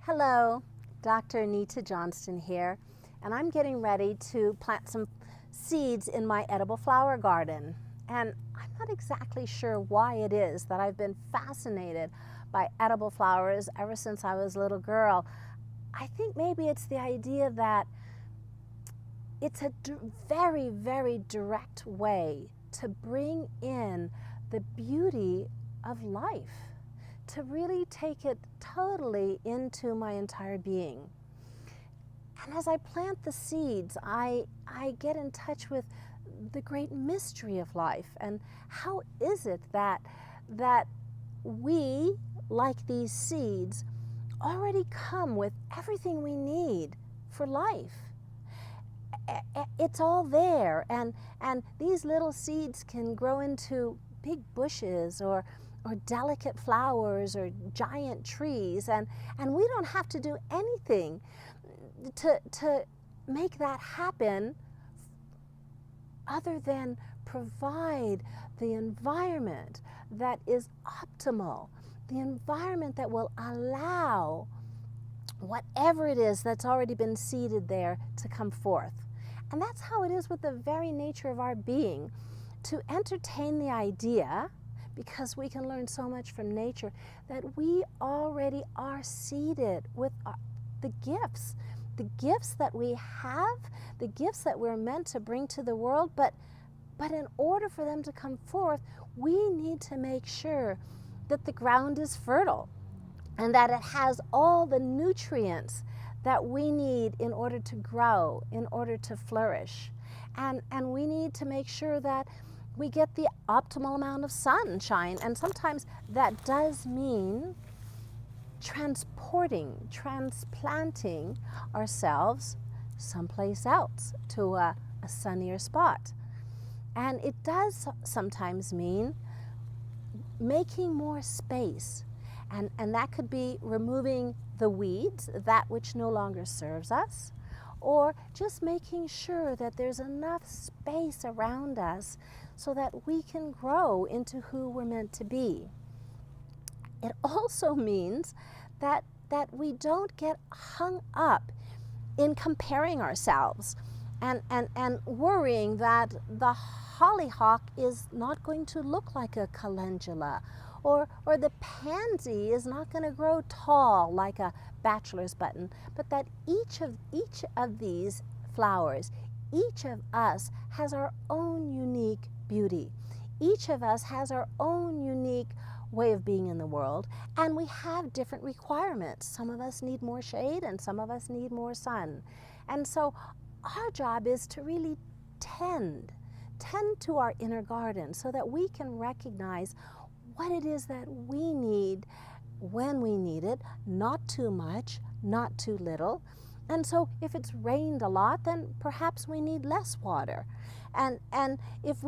Hello, Dr. Anita Johnston here, and I'm getting ready to plant some seeds in my edible flower garden. And I'm not exactly sure why it is that I've been fascinated by edible flowers ever since I was a little girl. I think maybe it's the idea that it's a very, very direct way to bring in the beauty of life, to really take it totally into my entire being. And as I plant the seeds, I get in touch with the great mystery of life. And how is it that we, like these seeds, already come with everything we need for life? It's all there, and these little seeds can grow into big bushes or delicate flowers or giant trees, and we don't have to do anything to make that happen other than provide the environment that is optimal, the environment that will allow whatever it is that's already been seeded there to come forth. And that's how it is with the very nature of our being, to entertain the idea, because we can learn so much from nature, that we already are seeded with the gifts that we have, the gifts that we're meant to bring to the world. But in order for them to come forth, we need to make sure that the ground is fertile and that it has all the nutrients that we need in order to grow, in order to flourish. And we need to make sure that we get the optimal amount of sunshine. And sometimes that does mean transplanting ourselves someplace else to a sunnier spot. And it does sometimes mean making more space. And that could be removing the weeds, that which no longer serves us, or just making sure that there's enough space around us so that we can grow into who we're meant to be. It also means that we don't get hung up in comparing ourselves and worrying that the hollyhock is not going to look like a calendula, or the pansy is not going to grow tall like a bachelor's button, but that each of these flowers, each of us has our own unique beauty. Each of us has our own unique way of being in the world, and we have different requirements. Some of us need more shade and some of us need more sun. And so our job is to really tend to our inner garden so that we can recognize what it is that we need when we need it, not too much, not too little. And so if it's rained a lot, then perhaps we need less water. And if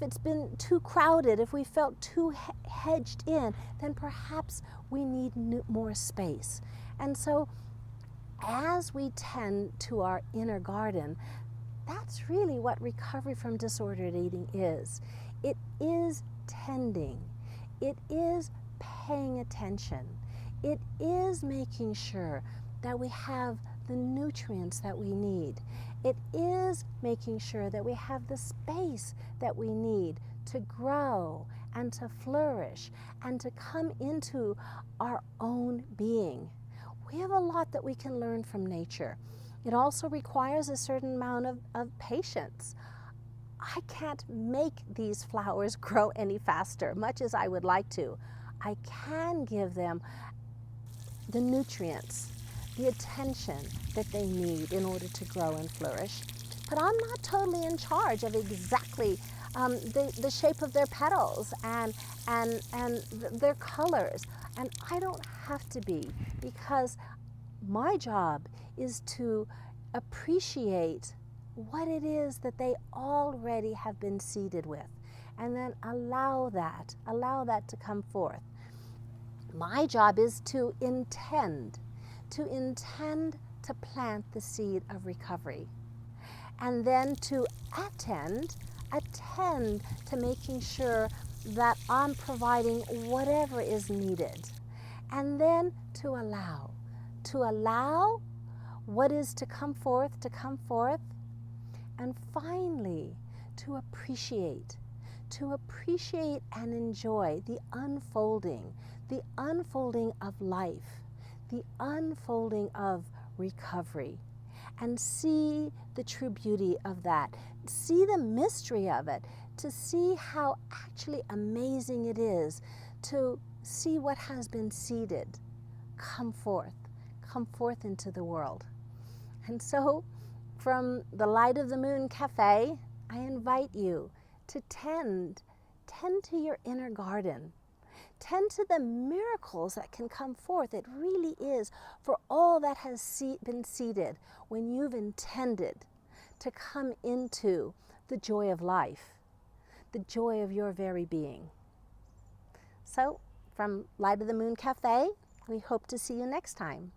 it's been too crowded, if we felt too hedged in, then perhaps we need more space. And so as we tend to our inner garden, that's really what recovery from disordered eating is. It is tending. It is paying attention. It is making sure that we have the nutrients that we need. It is making sure that we have the space that we need to grow and to flourish and to come into our own being. We have a lot that we can learn from nature. It also requires a certain amount of patience. I can't make these flowers grow any faster, much as I would like to. I can give them the nutrients, the attention that they need in order to grow and flourish. But I'm not totally in charge of exactly the shape of their petals and their colors. And I don't have to be, because my job is to appreciate what it is that they already have been seeded with, and then allow that to come forth. My job is to intend to plant the seed of recovery, and then to attend to making sure that I'm providing whatever is needed, and then to allow to allow what is to come forth, and finally to appreciate and enjoy the unfolding of life, the unfolding of recovery, and see the true beauty of that, see the mystery of it, to see how actually amazing it is to see what has been seeded come forth into the world. And so, from the Light of the Moon Cafe, I invite you to tend to your inner garden. Tend to the miracles that can come forth. It really is for all that has been seeded when you've intended to come into the joy of life, the joy of your very being. So, from Light of the Moon Cafe, we hope to see you next time.